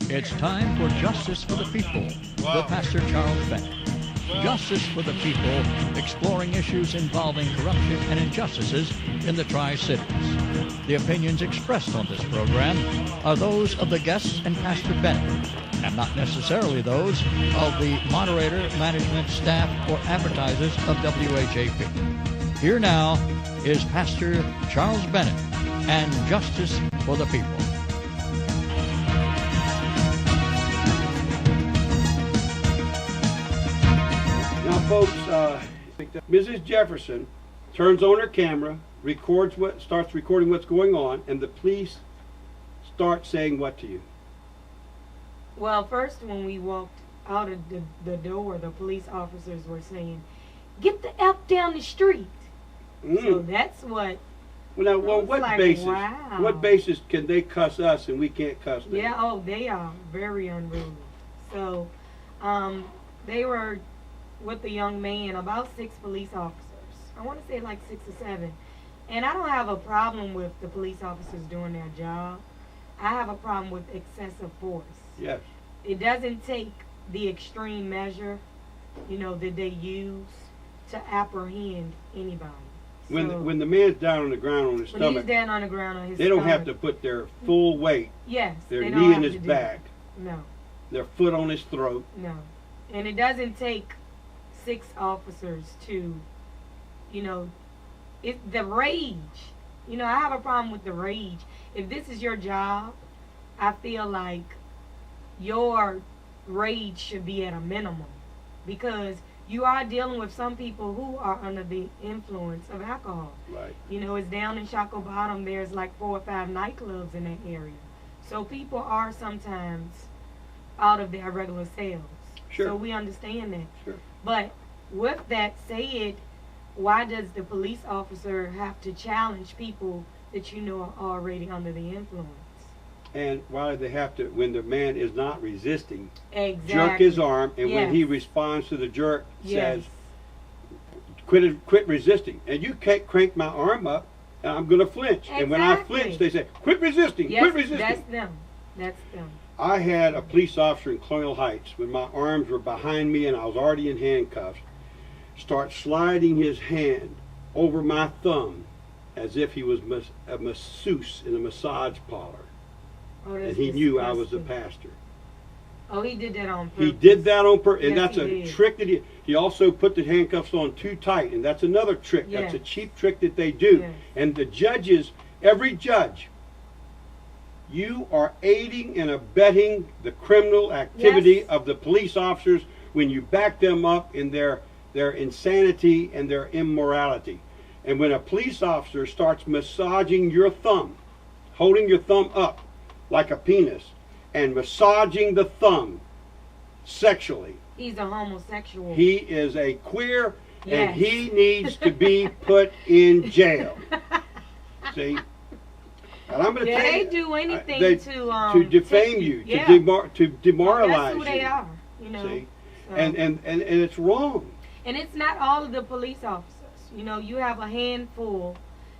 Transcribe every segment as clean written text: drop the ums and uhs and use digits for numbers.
It's time for Justice for the People with Pastor Charles Bennett. Justice for the People, exploring issues involving corruption and injustices in the Tri-Cities. The opinions expressed on this program are those of the guests and Pastor Bennett, and not necessarily those of the moderator, management, staff, or advertisers of WHAP. Here now is Pastor Charles Bennett and Justice for the People. Now, folks, Mrs. Jefferson turns on her camera, starts recording what's going on, and the police start saying what to you? Well, first when we walked out of the door, the police officers were saying, "Get the F down the street." So that's what. Well, what like, basis? wow. What basis can they cuss us and we can't cuss them? Yeah. Oh, they are very unruly. So, they were with the young man, about 6 police officers. I want to say like 6 or 7. And I don't have a problem with the police officers doing their job. I have a problem with excessive force. Yes. It doesn't take the extreme measure, that they use to apprehend anybody. When the man's down on the ground on his When stomach, he's down on the ground on his they stomach, don't have to put their full weight, yes, their they don't knee have in to his do back, that. No, their foot on his throat. no. And it doesn't take 6 officers to, the rage. I have a problem with the rage. If this is your job, I feel like your rage should be at a minimum, because you are dealing with some people who are under the influence of alcohol. Right. It's down in Shockoe Bottom. There's like 4 or 5 nightclubs in that area. So people are sometimes out of their regular selves. Sure. So we understand that. Sure. But with that said, why does the police officer have to challenge people that are already under the influence? And why do they have to, when the man is not resisting, Exactly. jerk his arm, and Yes. when he responds to the jerk, Yes. says, quit resisting. And you can't crank my arm up, and I'm going to flinch. And when I Exactly. flinch, they say, quit resisting, Yes, quit resisting. that's them. That's them. I had a police officer in Colonial Heights, when my arms were behind me and I was already in handcuffs, start sliding his hand over my thumb as if he was a masseuse in a massage parlor. Oh, And that's he knew I was the disgusting. pastor. Oh, he did that on purpose. He did that on purpose, and Yes, that's he a did. trick that he also put the handcuffs on too tight, and that's another trick. That's a Yes. cheap trick that they do. Yes. And the judges, every judge, you are aiding and abetting the criminal activity Yes. of the police officers when you back them up in their insanity and their immorality. And when a police officer starts massaging your thumb, holding your thumb up like a penis, and massaging the thumb sexually, He's a homosexual. he is a queer, and Yes. he needs to be put in jail. See? And I'm going to Yeah, tell they you, do anything they- to defame take you, Yeah. to demoralize That's who they you. are. See? So. And it's wrong. And it's not all of the police officers. You have a handful.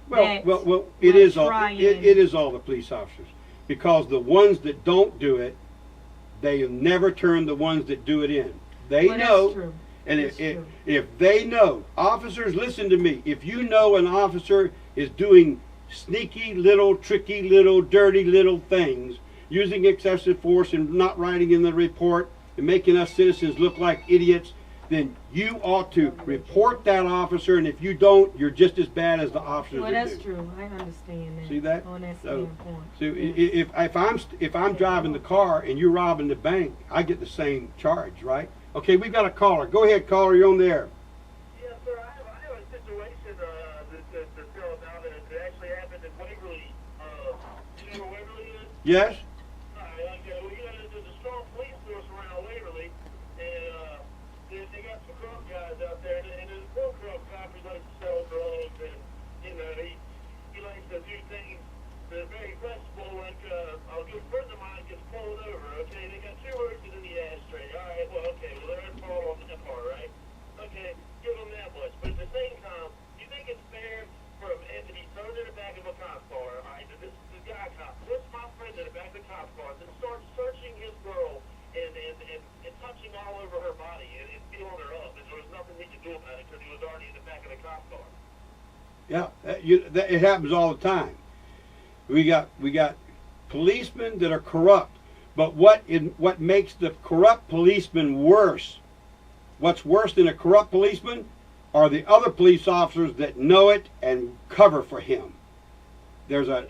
Well, it is all trying. it is all the police officers, because the ones that don't do it, they never turn the ones that do it in. They Well, know, that's true. and That's true. if they know, officers, listen to me. If you know an officer is doing sneaky little, tricky little, dirty little things, using excessive force and not writing in the report and making us citizens look like idiots, then you ought to report that officer, and if you don't, you're just as bad as the officers Well, that that's do. true. I understand that. See that? On that So, standpoint. if I'm driving the car and you're robbing the bank, I get the same charge, right? Okay, we've got a caller. Go ahead, caller. You're on there. Yes, sir. I have a situation to tell about it. It actually happened in Waverly. You know where Waverly is? Yes. Okay. Well, there's a strong police force around Waverly, and they got some drunk guys out there, and there's a poor drunk cop who likes to sell drugs, and he likes to do things that are very flexible. Like a good friend of mine gets pulled over. Okay, they got 2 roaches in the ashtray. All right. Well, okay. Well, they're in fall on the car, right? Okay. Give them that much. But at the same time, you think it's fair for a man to be thrown in the back of a cop car? All right. This guy cop puts my friend in the back of the cop car, then starts searching his do about it because he was already in the back of the cop car. Yeah, it happens all the time. We got policemen that are corrupt, but what makes the corrupt policeman worse? What's worse than a corrupt policeman are the other police officers that know it and cover for him. There's a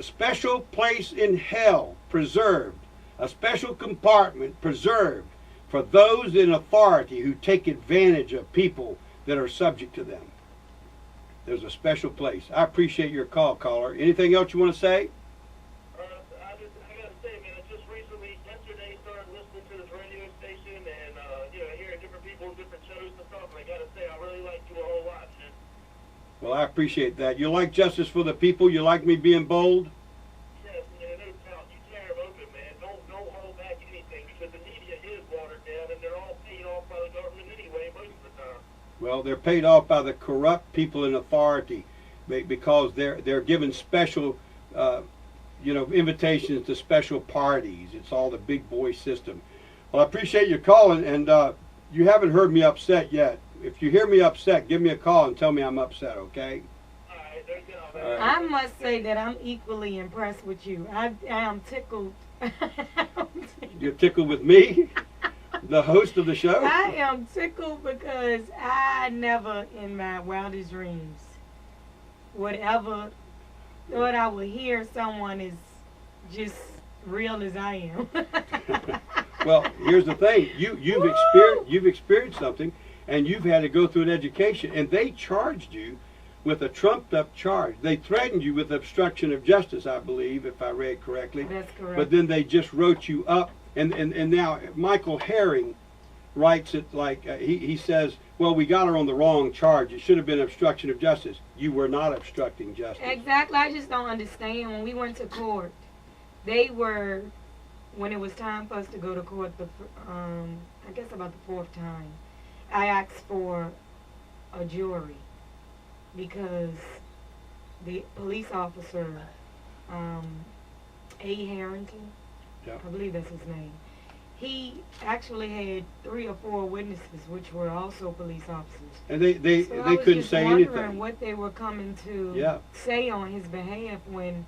special place in hell preserved, a special compartment preserved for those in authority who take advantage of people that are subject to them. There's a special place. I appreciate your call, caller. Anything else you want to say? I gotta say, man, I just recently, yesterday, started listening to this radio station and, hearing different people, different shows and stuff. And I gotta say, I really like you a whole lot, man. Well, I appreciate that. You like justice for the people? You like me being bold? Yes, man, no doubt. You tear them open, man. Don't hold back anything because the media is watered down and they're all paid off by the government anyway most of the time. Well, they're paid off by the corrupt people in authority because they're given special, invitations to special parties. It's all the big boy system. Well, I appreciate your calling, and you haven't heard me upset yet. If you hear me upset, give me a call and tell me I'm upset, okay? All right, there you go, All man. right. I must say that I'm equally impressed with you. I am tickled. You're tickled with me, the host of the show? I am tickled because I never in my wildest dreams would ever thought I would hear someone as just real as I am. Well, here's the thing. You've experienced something, and you've had to go through an education, and they charged you with a trumped-up charge. They threatened you with obstruction of justice, I believe, if I read correctly. That's correct. But then they just wrote you up, and now Michael Herring writes it like, he says, well, we got her on the wrong charge. It should have been obstruction of justice. You were not obstructing justice. Exactly. I just don't understand. When we went to court, they were, when it was time for us to go to court, I guess about the fourth time, I asked for a jury because the police officer, A. Harrington, Yeah. I believe that's his name, he actually had 3 or 4 witnesses, which were also police officers. And they So I was couldn't just say wondering anything. what they were coming to Yeah. say on his behalf when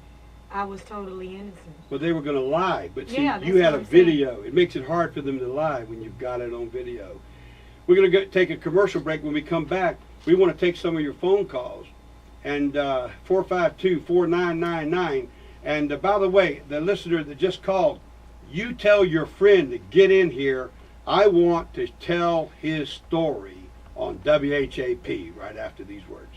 I was totally innocent. But they were going to lie. But see, Yeah, you that's had what a I'm saying. video. It makes it hard for them to lie when you've got it on video. We're going to take a commercial break. When we come back, we want to take some of your phone calls. And 452-4999. And by the way, the listener that just called, you tell your friend to get in here. I want to tell his story on WHAP right after these words.